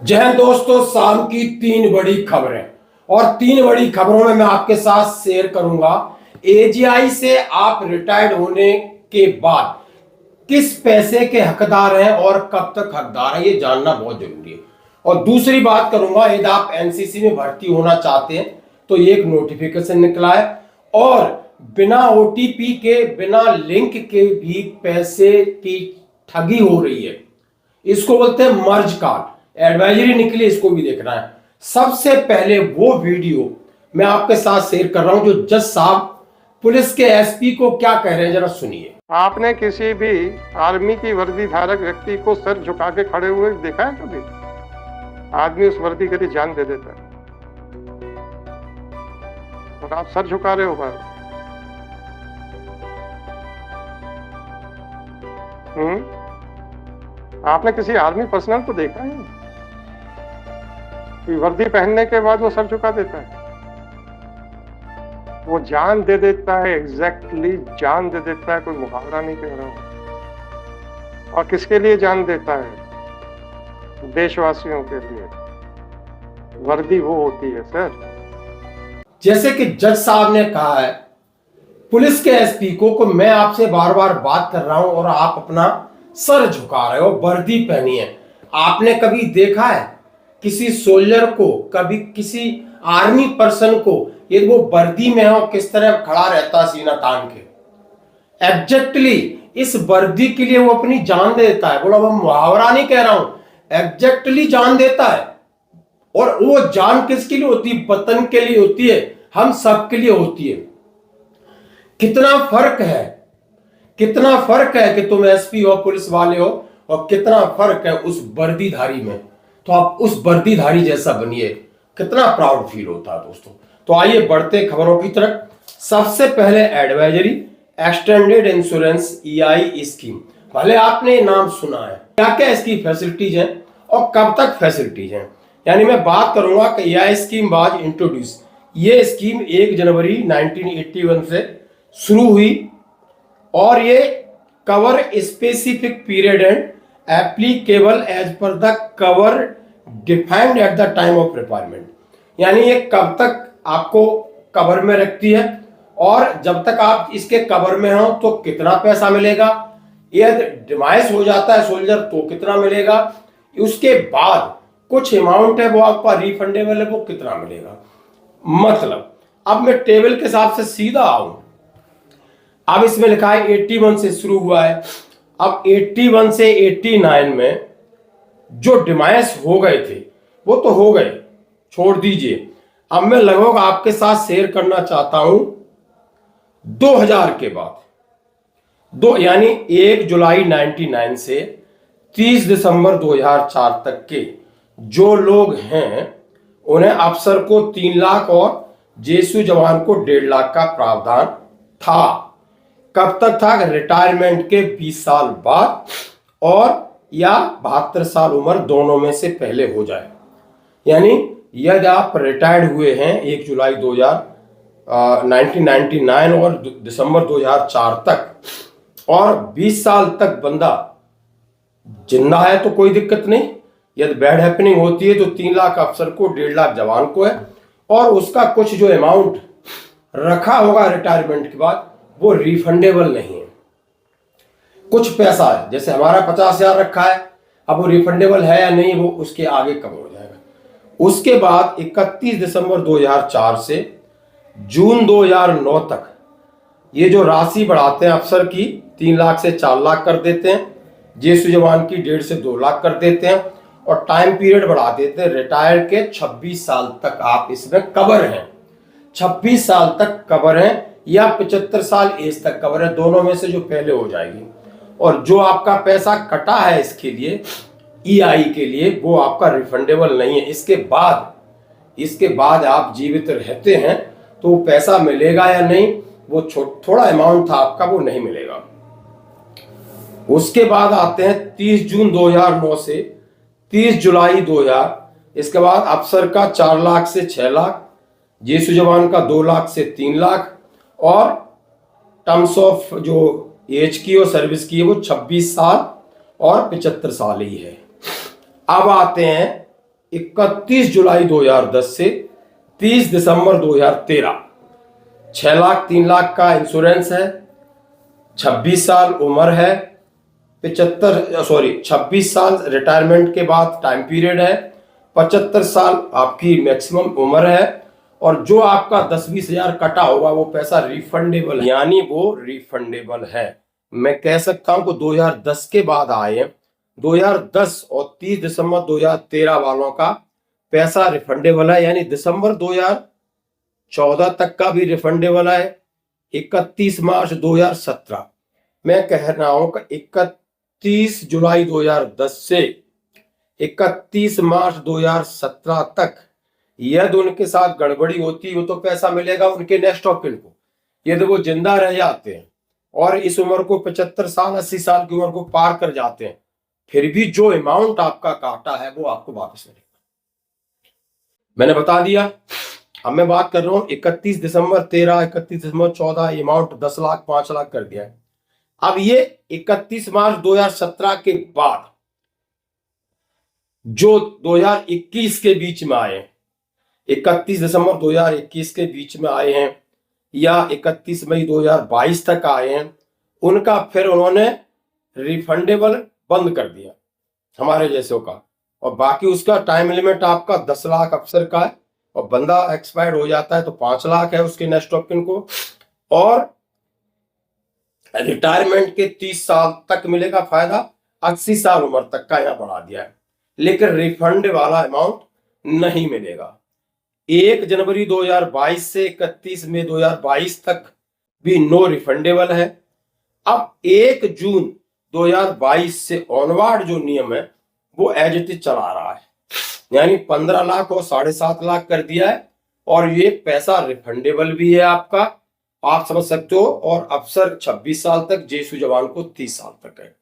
जय हिंद दोस्तों, शाम की 3 बड़ी खबरें और 3 बड़ी खबरों में मैं आपके साथ शेयर करूंगा एजीआई से आप रिटायर्ड होने के बाद किस पैसे के हकदार हैं और कब तक हकदार हैं, ये जानना बहुत जरूरी है। और दूसरी बात करूंगा, यदि आप एनसीसी में भर्ती होना चाहते हैं तो ये एक नोटिफिकेशन निकला है और बिना ओटीपी के, बिना लिंक के भी पैसे की ठगी हो रही है। इसको बोलते हैं मर्ज कार्ड। एडवाइजरी निकली, इसको भी देखना है। सबसे पहले वो वीडियो मैं आपके साथ शेयर कर रहा हूं जो जज साहब पुलिस के एसपी को क्या कह रहे हैं, जरा सुनिए। आपने किसी भी आर्मी की वर्दी धारक व्यक्ति को सर झुका के खड़े हुए देखा है कभी? आदमी उस वर्दी के लिए जान दे देता है और आप सर झुका रहे हो बार। आपने किसी आर्मी पर्सनल को देखा है कि वर्दी पहनने के बाद वो सर झुका देता है? वो जान दे देता है, एग्जैक्टली जान दे देता है, कोई मुहावरा नहीं कह रहा हूं। और किसके लिए जान देता है? देशवासियों के लिए। वर्दी वो होती है सर। जैसे कि जज साहब ने कहा है पुलिस के एसपी को मैं आपसे बार बार बात कर रहा हूं और आप अपना सर झुका रहे हो, वर्दी पहनी है। आपने कभी देखा है किसी सोल्जर को, कभी किसी आर्मी पर्सन को, ये वो वर्दी में हो किस तरह खड़ा रहता है सीना तान के? एग्जैक्टली इस वर्दी के लिए वो अपनी जान दे देता है। बोला, मैं मुहावरा नहीं कह रहा हूं, एग्जैक्टली जान देता है। और वो जान किसके लिए होती है? वतन के लिए होती है, हम सब के लिए होती है। कितना फर्क है, कितना फर्क है कि तुम एसपी हो, पुलिस वाले हो, और कितना फर्क है उस वर्दीधारी में। तो आप उस वर्दीधारी जैसा बनिए, कितना प्राउड फील होता है दोस्तों। तो आइए बढ़ते खबरों की तरफ। सबसे पहले advisory, extended insurance EI scheme. भले आपने नाम सुना है, क्या क्या इसकी फैसिलिटीज हैं और कब तक फैसिलिटीज हैं। यानी मैं बात करूंगा कि ईआई स्कीम वाज इंट्रोड्यूस। ये स्कीम 1 जनवरी 1981 से शुरू हुई और ये cover specific period and applicable as per the cover defined at the time of requirement. यानी ये कब तक आपको कवर में रखती है और जब तक आप इसके कवर में हो तो कितना पैसा मिलेगा, यदि डिमाइस हो जाता है सोल्जर तो कितना मिलेगा, उसके बाद कुछ अमाउंट है वो आपका रिफंडेबल है, वो कितना मिलेगा। मतलब अब मैं टेबल के हिसाब से सीधा आऊं। अब इसमें लिखा है 81 से शुरू हुआ है। अब 81 से 89 में जो डिमाइस हो गए थे वो तो हो गए, छोड़ दीजिए। अब मैं लगभग आपके साथ शेयर करना चाहता हूं 2000 के बाद, यानी 1 जुलाई 99 से 30 दिसंबर 2004 तक के जो लोग हैं उन्हें अफसर को 3 लाख और जेसू जवान को 1.5 लाख का प्रावधान था। कब तक था? रिटायरमेंट के 20 साल बाद और या 72 साल उम्र, दोनों में से पहले हो जाए। यानी यदि आप रिटायर्ड हुए हैं 1 जुलाई 1999 और दिसंबर 2004 तक और 20 साल तक बंदा जिंदा है तो कोई दिक्कत नहीं। यदि बैड हैपनिंग होती है तो 3 लाख अफसर को, 1.5 लाख जवान को है और उसका कुछ जो अमाउंट रखा होगा रिटायरमेंट के बाद वो रिफंडेबल नहीं है। कुछ पैसा है, जैसे हमारा 50,000 रखा है, अब वो रिफंडेबल है या नहीं वो उसके आगे कम हो जाएगा। उसके बाद 31 दिसंबर 2004 से जून 2009 तक ये जो राशि बढ़ाते हैं अफसर की, 3 लाख से 4 लाख कर देते हैं, जेसू जवान की 1.5 से 2 लाख कर देते हैं और टाइम पीरियड बढ़ा देते हैं। रिटायर के 26 साल तक आप इसमें कवर हैं, 26 साल तक कवर हैं या 75 साल एज तक कवर है, दोनों में से जो पहले हो जाएगी। और जो आपका पैसा कटा है इसके लिए, ईआई के लिए, वो आपका रिफंडेबल नहीं है। इसके बाद आप जीवित रहते हैं तो पैसा मिलेगा या नहीं, वो थोड़ा अमाउंट था आपका, वो नहीं मिलेगा। उसके बाद आते हैं 30 जून 2009 से 30 जुलाई 2000। इसके बाद अफसर का 4 लाख से 6 लाख, जेसू जवान का 2 लाख से 3 लाख और टर्म्स ऑफ जो एज की और सर्विस की है वो 26 साल और 75 साल ही है। अब आते हैं 31 जुलाई 2010 से 30 दिसंबर 2013, 6 लाख 3 लाख का इंश्योरेंस है, 26 साल उम्र है, 26 साल रिटायरमेंट के बाद टाइम पीरियड है, 75 साल आपकी मैक्सिमम उम्र है, और जो आपका 10-20 हजार कटा होगा वो पैसा रिफंडेबल है, यानी वो रिफंडेबल है। मैं कह सकता हूं कि 2010 के बाद आए हैं, 2010 और 30 दिसंबर 2013 वालों का पैसा रिफंडेबल है, यानी दिसंबर 2014 तक का भी रिफंडेबल है। 31 मार्च 2017, मैं कह रहा हूं कि 31 जुलाई 2010 से 31 मार्च 2017 तक यदि उनके साथ गड़बड़ी होती हो तो पैसा मिलेगा उनके नेक्स्ट ऑफ किन को। यदि वो जिंदा रह जाते हैं और इस उम्र को 75 साल 80 साल की उम्र को पार कर जाते हैं, फिर भी जो अमाउंट आपका काटा है वो आपको वापस मिलेगा। मैंने बता दिया। अब मैं बात कर रहा हूं 31 दिसंबर 13, 31 दिसंबर 14, अमाउंट 10 लाख 5 लाख कर दिया है। अब ये 31 मार्च 2017 के बाद जो 2021 के बीच में आए, 31 दिसंबर 2021 के बीच में आए हैं या 31 मई 2022 तक आए हैं, उनका फिर उन्होंने रिफंडेबल बंद कर दिया हमारे जैसों का, और बाकी उसका टाइम लिमिट आपका 10 लाख अफसर का है, और बंदा एक्सपायर्ड हो जाता है तो 5 लाख है उसके नेक्स्ट ऑफ किन को, और रिटायरमेंट के 30 साल तक मिलेगा फायदा, 80 साल उम्र तक का यहाँ बढ़ा दिया है, लेकिन रिफंड वाला अमाउंट नहीं मिलेगा। 1 जनवरी 2022 से 31 मई 2022 तक भी नो रिफंडेबल है। अब 1 जून 2022 से ऑनवर्ड जो नियम है वो एज इट इज चला रहा है, यानी 15 लाख और 7.5 लाख कर दिया है, और ये पैसा रिफंडेबल भी है आपका, आप समझ सकते हो। और अफसर 26 साल तक, जेसू जवान को 30 साल तक है।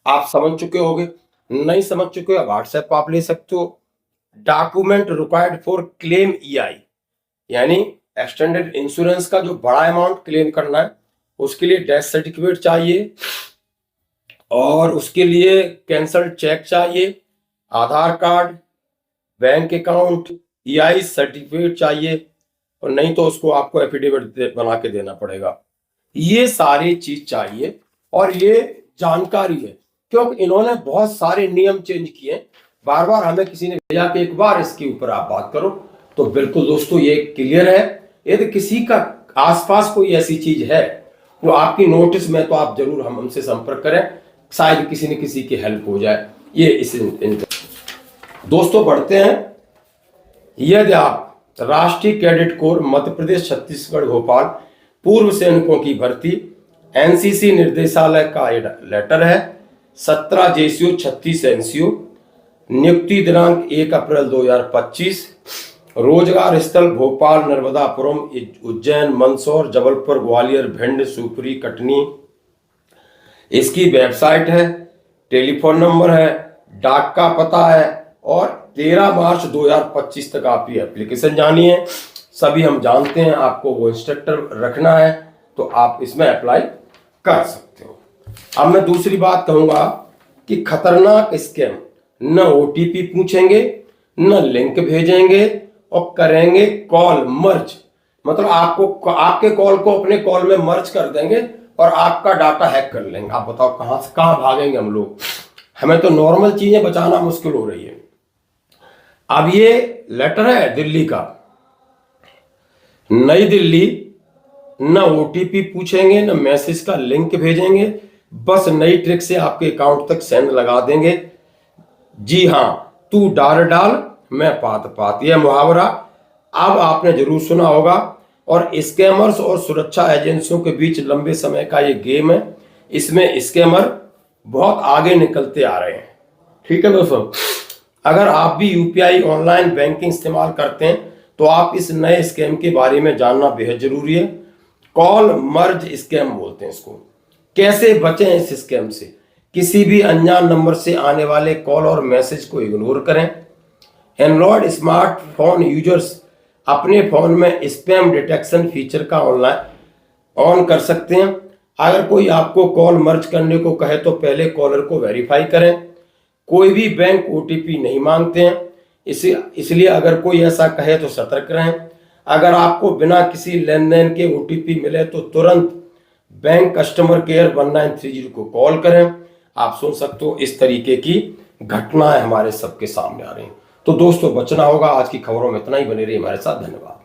आप समझ चुके होगे, नहीं समझ चुके हो व्हाट्सएप आप ले सकते हो। Document required for claim EI, यानी एक्सटेंडेड इंश्योरेंस का जो बड़ा अमाउंट क्लेम करना है उसके लिए डेथ सर्टिफिकेट चाहिए, और उसके लिए कैंसल्ड चेक चाहिए, Aadhaar card, bank account, EI certificate चाहिए, और नहीं तो उसको आपको एफिडेविट बना के देना पड़ेगा। ये सारी चीज चाहिए, और ये जानकारी है क्योंकि इन्होंने बहुत सारे नियम चेंज किए। बार बार हमें किसी ने भेजा कि एक बार इसके ऊपर आप बात करो, तो बिल्कुल दोस्तों ये क्लियर है। यदि किसी का आसपास कोई ऐसी चीज है तो आपकी नोटिस में, तो आप जरूर हमसे संपर्क करें, शायद किसी न किसी की हेल्प हो जाए। ये इस दोस्तों बढ़ते हैं। यदि आप राष्ट्रीय कैडेट कोर मध्य प्रदेश छत्तीसगढ़ भोपाल पूर्व सैनिकों की भर्ती NCC निर्देशालय का लेटर है, 17 JCO 36 NCO, नियुक्ति दिनांक 1 अप्रैल 2025, रोजगार स्थल भोपाल, नर्मदापुरम, उज्जैन, मंदसौर, जबलपुर, ग्वालियर, भिंड, शिवपुरी, कटनी। इसकी वेबसाइट है, टेलीफोन नंबर है, डाक का पता है, और 13 मार्च 2025 तक आप ये एप्लीकेशन जानिए। सभी हम जानते हैं, आपको वो इंस्ट्रक्टर रखना है तो आप इसमें अप्लाई कर सकते हो। अब मैं दूसरी बात कहूंगा कि खतरनाक स्कैम, न OTP पूछेंगे, न लिंक भेजेंगे, और करेंगे कॉल मर्ज, मतलब आपको आपके कॉल को अपने कॉल में मर्ज कर देंगे और आपका डाटा हैक कर लेंगे। आप बताओ कहां से कहां भागेंगे हम लोग। हमें तो नॉर्मल चीजें बचाना मुश्किल हो रही है। अब ये लेटर है दिल्ली का, नई दिल्ली, न OTP पूछेंगे, न मैसेज का लिंक भेजेंगे, बस नई ट्रिक से आपके अकाउंट तक सेंड लगा देंगे। जी हां, तू डाल मैं पात, यह मुहावरा अब आपने जरूर सुना होगा, और स्कैमर्स और सुरक्षा एजेंसियों के बीच लंबे समय का ये गेम है। इसमें स्कैमर बहुत आगे निकलते आ रहे हैं। ठीक है दोस्तों, अगर आप भी UPI ऑनलाइन बैंकिंग इस्तेमाल करते हैं तो आप इस नए स्कैम के बारे में जानना बेहद जरूरी है। कॉल मर्ज स्कैम बोलते हैं इसको। कैसे बचें इस स्कैम से? किसी भी अनजान नंबर से आने वाले कॉल और मैसेज को इग्नोर करें। एंड्रॉयड स्मार्टफोन यूजर्स अपने फोन में स्पैम डिटेक्शन फीचर का ऑन कर सकते हैं। अगर कोई आपको कॉल मर्ज करने को कहे तो पहले कॉलर को वेरीफाई करें। कोई भी बैंक OTP नहीं मांगते हैं। इसलिए अगर कोई ऐसा कहे तो सतर्क रहें। अगर आपको बिना किसी लेन देन के OTP मिले तो तुरंत बैंक कस्टमर केयर 1930 को कॉल करें। आप सुन सकते हो इस तरीके की घटनाएं हमारे सबके सामने आ रही हैं। तो दोस्तों बचना होगा। आज की खबरों में इतना ही, बने रहिए हमारे साथ। धन्यवाद।